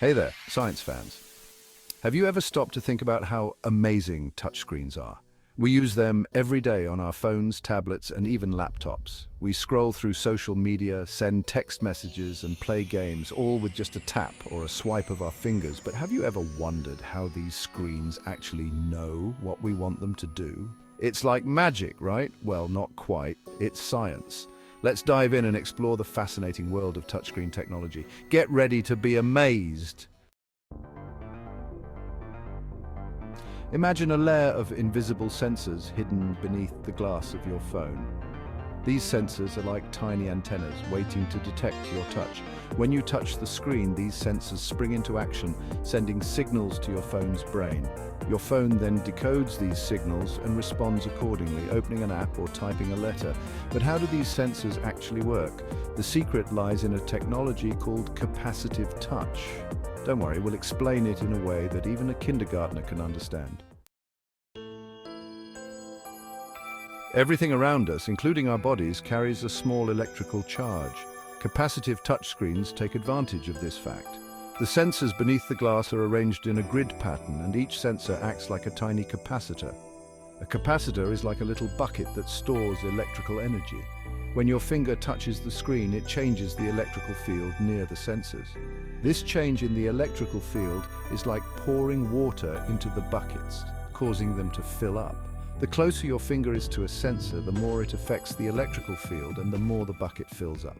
Hey there, science fans. Have you ever stopped to think about how amazing touchscreens are? We use them every day on our phones, tablets, and even laptops. We scroll through social media, send text messages, and play games, all with just a tap or a swipe of our fingers. But have you ever wondered how these screens actually know what we want them to do? It's like magic, right? Well, not quite. It's science. Let's dive in and explore the fascinating world of touchscreen technology. Get ready to be amazed. Imagine a layer of invisible sensors hidden beneath the glass of your phone. These sensors are like tiny antennas waiting to detect your touch. When you touch the screen, these sensors spring into action, sending signals to your phone's brain. Your phone then decodes these signals and responds accordingly, opening an app or typing a letter. But how do these sensors actually work? The secret lies in a technology called capacitive touch. Don't worry, we'll explain it in a way that even a kindergartner can understand. Everything around us, including our bodies, carries a small electrical charge. Capacitive touchscreens take advantage of this fact. The sensors beneath the glass are arranged in a grid pattern, and each sensor acts like a tiny capacitor. A capacitor is like a little bucket that stores electrical energy. When your finger touches the screen, it changes the electrical field near the sensors. This change in the electrical field is like pouring water into the buckets, causing them to fill up. The closer your finger is to a sensor, the more it affects the electrical field and the more the bucket fills up.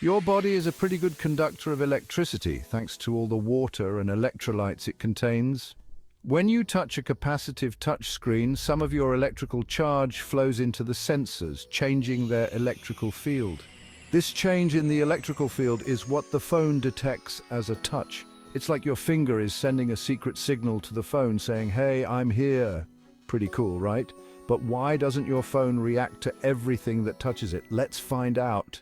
Your body is a pretty good conductor of electricity, thanks to all the water and electrolytes it contains. When you touch a capacitive touch screen, some of your electrical charge flows into the sensors, changing their electrical field. This change in the electrical field is what the phone detects as a touch. It's like your finger is sending a secret signal to the phone saying, "Hey, I'm here." Pretty cool, right? But why doesn't your phone react to everything that touches it? Let's find out.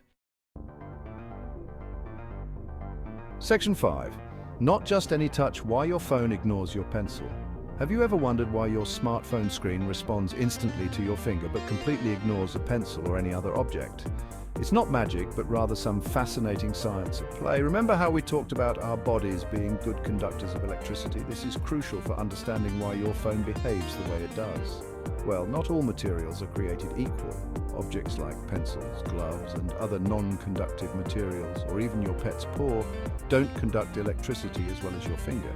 Section 5. Not just any touch, why your phone ignores your pencil. Have you ever wondered why your smartphone screen responds instantly to your finger but completely ignores a pencil or any other object? It's not magic, but rather some fascinating science at play. Remember how we talked about our bodies being good conductors of electricity? This is crucial for understanding why your phone behaves the way it does. Well, not all materials are created equal. Objects like pencils, gloves, and other non-conductive materials, or even your pet's paw, don't conduct electricity as well as your finger.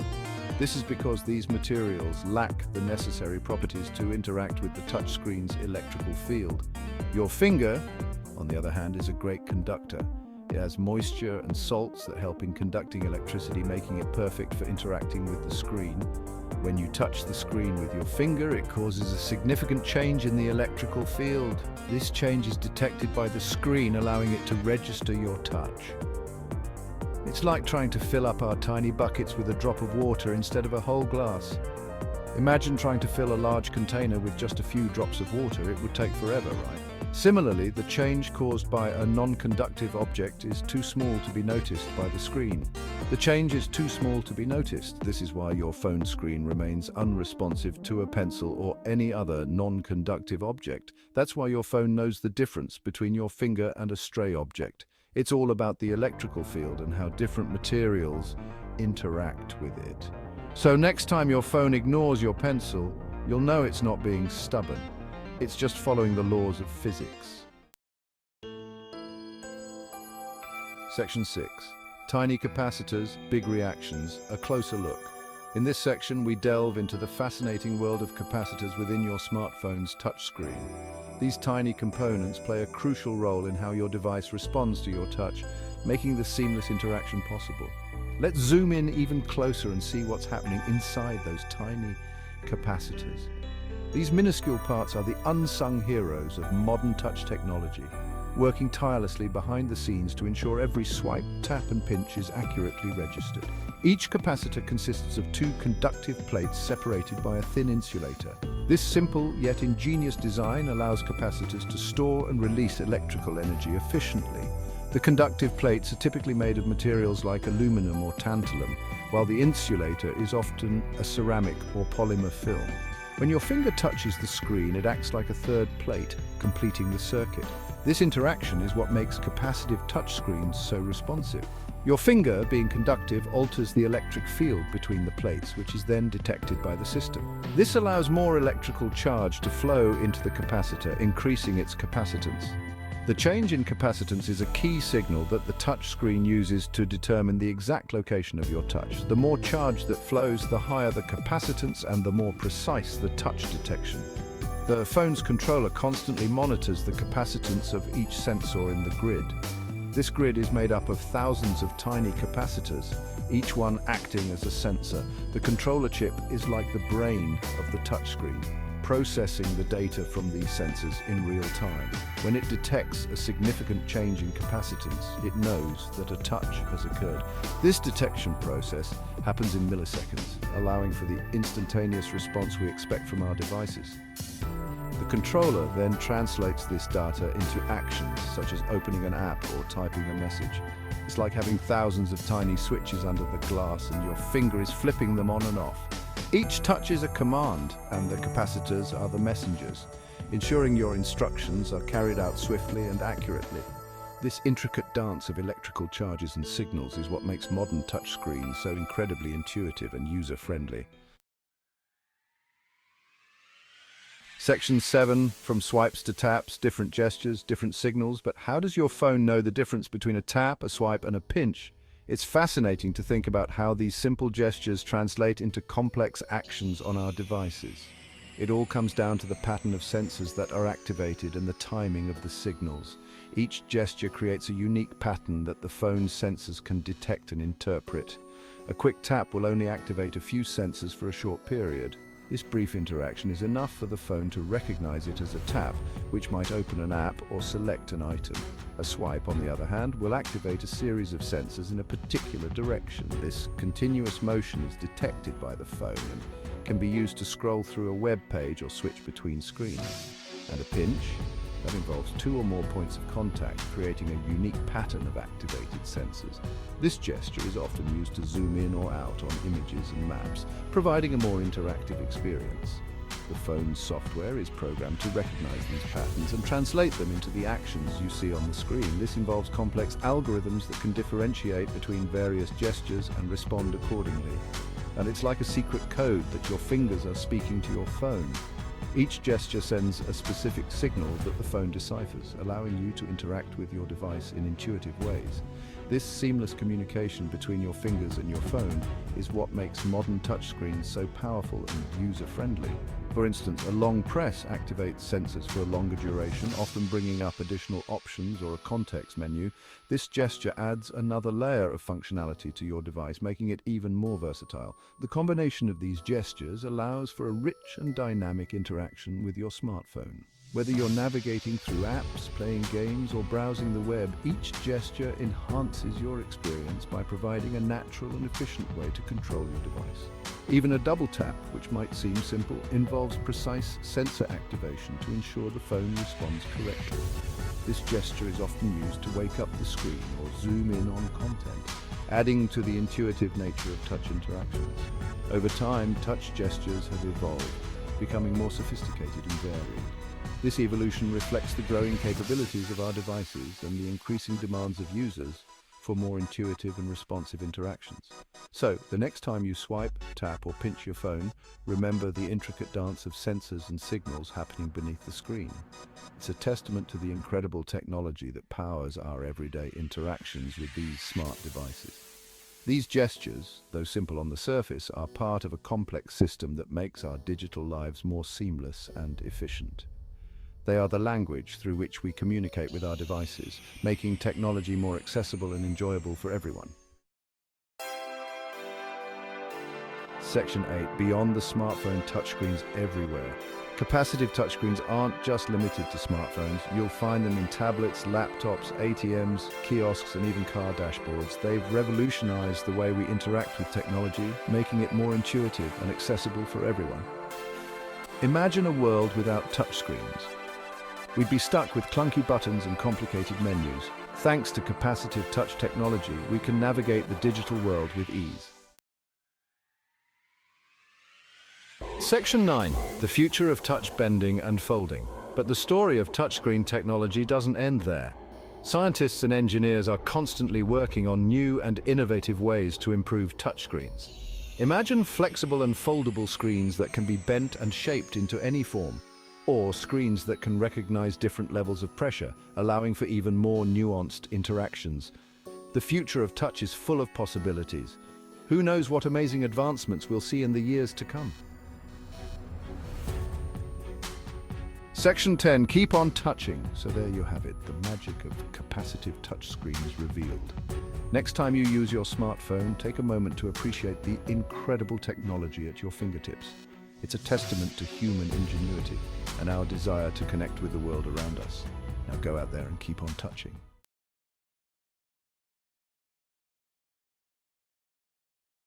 This is because these materials lack the necessary properties to interact with the touchscreen's electrical field. Your finger, on the other hand, is a great conductor. It has moisture and salts that help in conducting electricity, making it perfect for interacting with the screen. When you touch the screen with your finger, it causes a significant change in the electrical field. This change is detected by the screen, allowing it to register your touch. It's like trying to fill up our tiny buckets with a drop of water instead of a whole glass. Imagine trying to fill a large container with just a few drops of water. It would take forever, right? Similarly, the change caused by a non-conductive object is too small to be noticed by the screen. The change is too small to be noticed. This is why your phone screen remains unresponsive to a pencil or any other non-conductive object. That's why your phone knows the difference between your finger and a stray object. It's all about the electrical field and how different materials interact with it. So next time your phone ignores your pencil, you'll know it's not being stubborn. It's just following the laws of physics. Section 6. Tiny capacitors, big reactions, a closer look. In this section, we delve into the fascinating world of capacitors within your smartphone's touchscreen. These tiny components play a crucial role in how your device responds to your touch, making the seamless interaction possible. Let's zoom in even closer and see what's happening inside those tiny capacitors. These minuscule parts are the unsung heroes of modern touch technology, working tirelessly behind the scenes to ensure every swipe, tap and pinch is accurately registered. Each capacitor consists of two conductive plates separated by a thin insulator. This simple yet ingenious design allows capacitors to store and release electrical energy efficiently. The conductive plates are typically made of materials like aluminum or tantalum, while the insulator is often a ceramic or polymer film. When your finger touches the screen, it acts like a third plate, completing the circuit. This interaction is what makes capacitive touchscreens so responsive. Your finger, being conductive, alters the electric field between the plates, which is then detected by the system. This allows more electrical charge to flow into the capacitor, increasing its capacitance. The change in capacitance is a key signal that the touchscreen uses to determine the exact location of your touch. The more charge that flows, the higher the capacitance and the more precise the touch detection. The phone's controller constantly monitors the capacitance of each sensor in the grid. This grid is made up of thousands of tiny capacitors, each one acting as a sensor. The controller chip is like the brain of the touchscreen, processing the data from these sensors in real time. When it detects a significant change in capacitance, it knows that a touch has occurred. This detection process happens in milliseconds, allowing for the instantaneous response we expect from our devices. The controller then translates this data into actions, such as opening an app or typing a message. It's like having thousands of tiny switches under the glass and your finger is flipping them on and off. Each touch is a command, and the capacitors are the messengers, ensuring your instructions are carried out swiftly and accurately. This intricate dance of electrical charges and signals is what makes modern touchscreens so incredibly intuitive and user-friendly. Section 7, from swipes to taps, different gestures, different signals, but how does your phone know the difference between a tap, a swipe, and a pinch? It's fascinating to think about how these simple gestures translate into complex actions on our devices. It all comes down to the pattern of sensors that are activated and the timing of the signals. Each gesture creates a unique pattern that the phone's sensors can detect and interpret. A quick tap will only activate a few sensors for a short period. This brief interaction is enough for the phone to recognize it as a tap, which might open an app or select an item. A swipe, on the other hand, will activate a series of sensors in a particular direction. This continuous motion is detected by the phone and can be used to scroll through a web page or switch between screens. And a pinch? That involves two or more points of contact, creating a unique pattern of activated sensors. This gesture is often used to zoom in or out on images and maps, providing a more interactive experience. The phone's software is programmed to recognize these patterns and translate them into the actions you see on the screen. This involves complex algorithms that can differentiate between various gestures and respond accordingly. And it's like a secret code that your fingers are speaking to your phone. Each gesture sends a specific signal that the phone deciphers, allowing you to interact with your device in intuitive ways. This seamless communication between your fingers and your phone is what makes modern touchscreens so powerful and user-friendly. For instance, a long press activates sensors for a longer duration, often bringing up additional options or a context menu. This gesture adds another layer of functionality to your device, making it even more versatile. The combination of these gestures allows for a rich and dynamic interaction with your smartphone. Whether you're navigating through apps, playing games, or browsing the web, each gesture enhances your experience by providing a natural and efficient way to control your device. Even a double tap, which might seem simple, involves precise sensor activation to ensure the phone responds correctly. This gesture is often used to wake up the screen or zoom in on content, adding to the intuitive nature of touch interactions. Over time, touch gestures have evolved, becoming more sophisticated and varied. This evolution reflects the growing capabilities of our devices and the increasing demands of users for more intuitive and responsive interactions. So, the next time you swipe, tap, or pinch your phone, remember the intricate dance of sensors and signals happening beneath the screen. It's a testament to the incredible technology that powers our everyday interactions with these smart devices. These gestures, though simple on the surface, are part of a complex system that makes our digital lives more seamless and efficient. They are the language through which we communicate with our devices, making technology more accessible and enjoyable for everyone. Section 8. Beyond the smartphone, touchscreens everywhere. Capacitive touchscreens aren't just limited to smartphones. You'll find them in tablets, laptops, ATMs, kiosks, and even car dashboards. They've revolutionized the way we interact with technology, making it more intuitive and accessible for everyone. Imagine a world without touchscreens. We'd be stuck with clunky buttons and complicated menus. Thanks to capacitive touch technology, we can navigate the digital world with ease. Section 9. The future of touch bending and folding. But the story of touchscreen technology doesn't end there. Scientists and engineers are constantly working on new and innovative ways to improve touchscreens. Imagine flexible and foldable screens that can be bent and shaped into any form, or screens that can recognize different levels of pressure, allowing for even more nuanced interactions. The future of touch is full of possibilities. Who knows what amazing advancements we'll see in the years to come? Section 10, keep on touching. So there you have it, the magic of capacitive touchscreen is revealed. Next time you use your smartphone, take a moment to appreciate the incredible technology at your fingertips. It's a testament to human ingenuity and our desire to connect with the world around us. Now go out there and keep on touching.